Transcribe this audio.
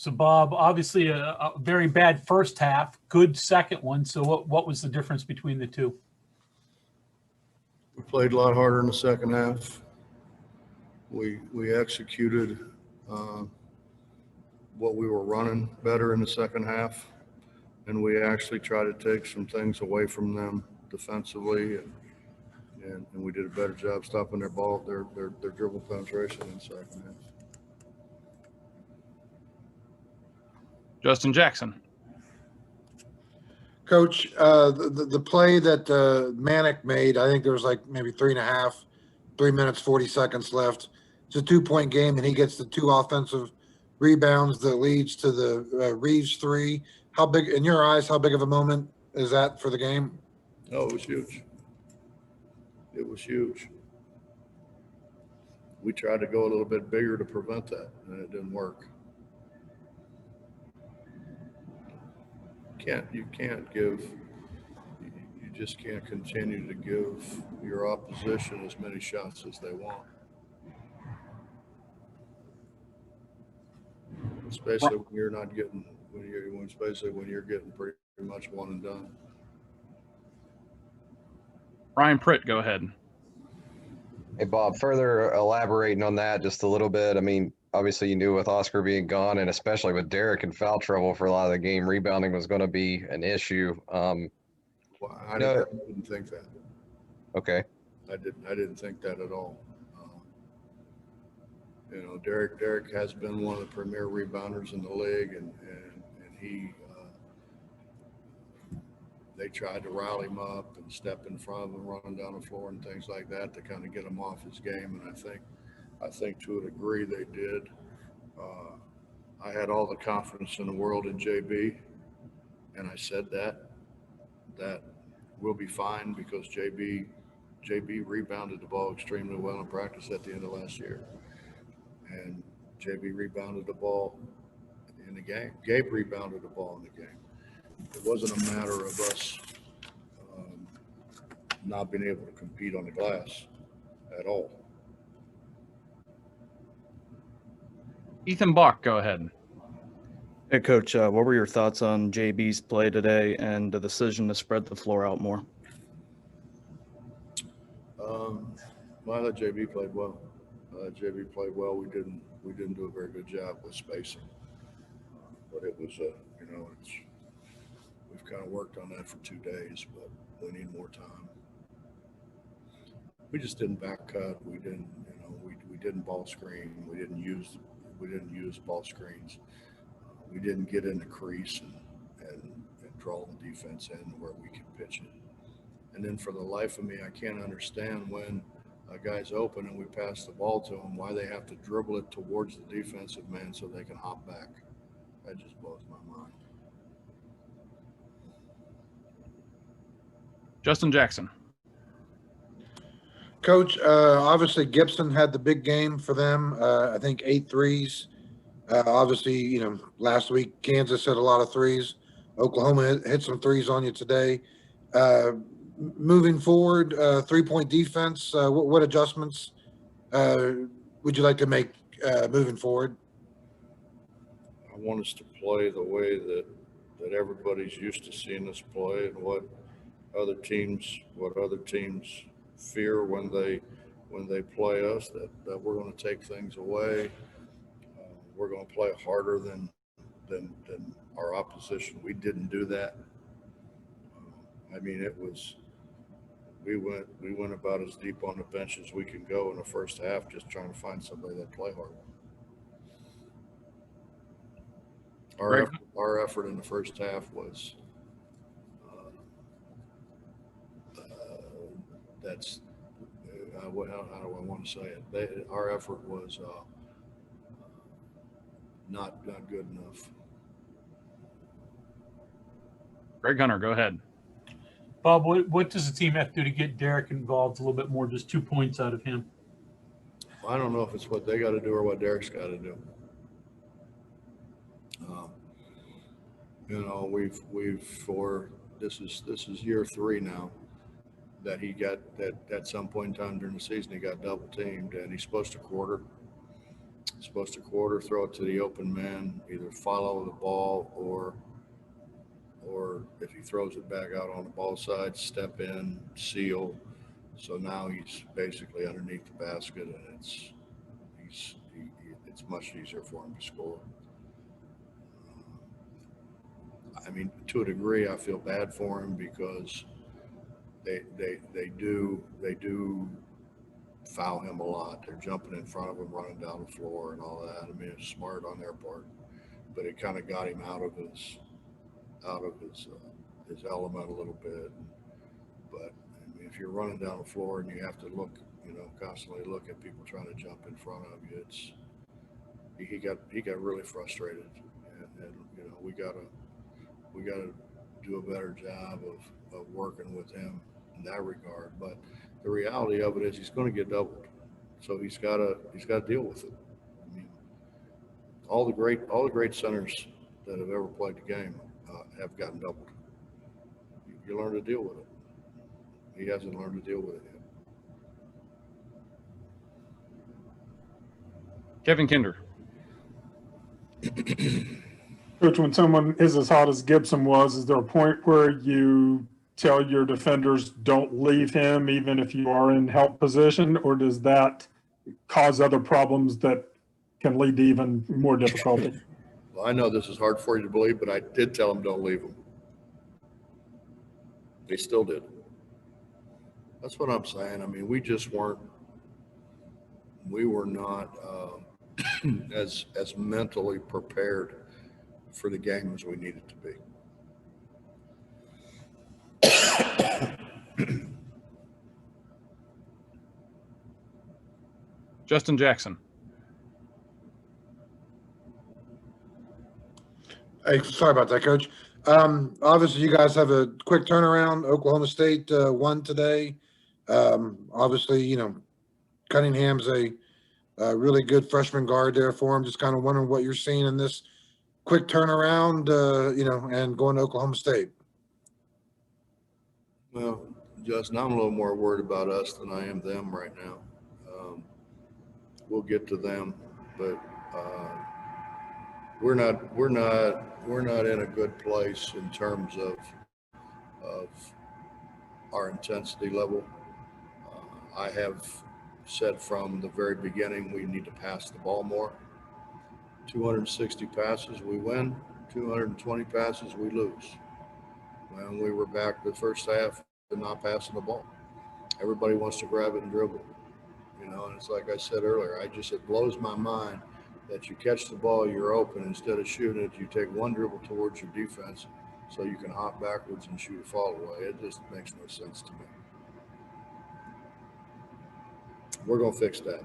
So Bob, obviously a very bad first half, good second one. So what was the difference between the two? We played a lot harder in the second half. We executed what we were running better in the second half, and we actually tried to take some things away from them defensively, and we did a better job stopping their dribble penetration in the second half. Justin Jackson. Coach, the play that Manick made, I think there was like maybe 3 minutes, 40 seconds left. It's a 2-point game, and he gets the 2 offensive rebounds that leads to the Reeves 3. How big, in your eyes, how big of a moment is that for the game? Oh, it was huge. It was huge. We tried to go a little bit bigger to prevent that, and it didn't work. You just can't continue to give your opposition as many shots as they want. Especially when you're not getting, when you're getting pretty much one and done. Ryan Pritt, go ahead. Hey, Bob, further elaborating on that just a little bit. I mean, obviously you knew with Oscar being gone, and especially with Derek in foul trouble for a lot of the game, rebounding was going to be an issue. Well, I didn't think that. Okay. I didn't think that at all. Derek has been one of the premier rebounders in the league, and they tried to rile him up and step in front of him, running down the floor and things like that to kind of get him off his game. And I think to a degree they did. I had all the confidence in the world in JB, and I said that we'll be fine because JB rebounded the ball extremely well in practice at the end of last year. And JB rebounded the ball in the game. Gabe rebounded the ball in the game. It wasn't a matter of us not being able to compete on the glass at all. Ethan Bach, go ahead. Hey, Coach, what were your thoughts on JB's play today and the decision to spread the floor out more? I thought JB played well. JB played well. We didn't do a very good job with spacing, but it was we've kind of worked on that for 2 days, but we need more time. We just didn't back cut. We didn't ball screen. We didn't use ball screens. We didn't get in the crease and draw the defense in where we could pitch it. And then for the life of me, I can't understand when a guy's open and we pass the ball to him, why they have to dribble it towards the defensive man so they can hop back. That just blows my mind. Justin Jackson. Coach, obviously Gibson had the big game for them. I think 8 threes. Obviously, last week Kansas hit a lot of threes. Oklahoma hit some threes on you today. Moving forward, 3-point defense, what adjustments would you like to make moving forward? I want us to play the way that everybody's used to seeing us play, and what other teams fear when they play us, that we're going to take things away. We're going to play harder than our opposition. We didn't do that. I mean, we went about as deep on the bench as we can go in the first half, just trying to find somebody that play hard. Our effort in the first half was how do I want to say it? Our effort was not good enough. Greg Hunter, go ahead. Bob, what does the team have to do to get Derek involved a little bit more? Just 2 points out of him. I don't know if it's what they got to do or what Derek's got to do. This is year 3 now that he got that at some point in time during the season he got double teamed, and he's supposed to quarter. supposed to quarter, throw it to the open man, either follow the ball or if he throws it back out on the ball side, step in, seal. So now he's basically underneath the basket, and it's much easier for him to score. I mean, to a degree, I feel bad for him because they do foul him a lot. They're jumping in front of him, running down the floor, and all that. I mean, it's smart on their part, but it kind of got him out of his element a little bit. But I mean, if you're running down the floor and you have to look, constantly look at people trying to jump in front of you, he got really frustrated, and we gotta do a better job of working with him in that regard. But the reality of it is he's going to get doubled, so he's got to deal with it. I mean, all the great centers that have ever played the game have gotten doubled. You learn to deal with it. He hasn't learned to deal with it yet. Kevin Kinder. Coach, when someone is as hot as Gibson was, is there a point where you tell your defenders don't leave him even if you are in help position, or does that cause other problems that can lead to even more difficulty? Well, I know this is hard for you to believe, but I did tell them don't leave him. They still did. That's what I'm saying. I mean, we were not as mentally prepared for the game as we needed to be. Justin Jackson. Hey, sorry about that, Coach. Obviously, you guys have a quick turnaround. Oklahoma State won today. Obviously, Cunningham's a really good freshman guard there for him. Just kind of wondering what you're seeing in this quick turnaround, and going to Oklahoma State. Well, Justin, I'm a little more worried about us than I am them right now. We'll get to them, but we're not in a good place in terms of our intensity level. I have said from the very beginning we need to pass the ball more. 260 passes, we win. 220 passes, we lose. When we were back the first half and not passing the ball, everybody wants to grab it and dribble. And it's like I said earlier, it blows my mind that you catch the ball, you're open, instead of shooting it, you take one dribble towards your defense so you can hop backwards and shoot a fall away. It just makes no sense to me. We're going to fix that.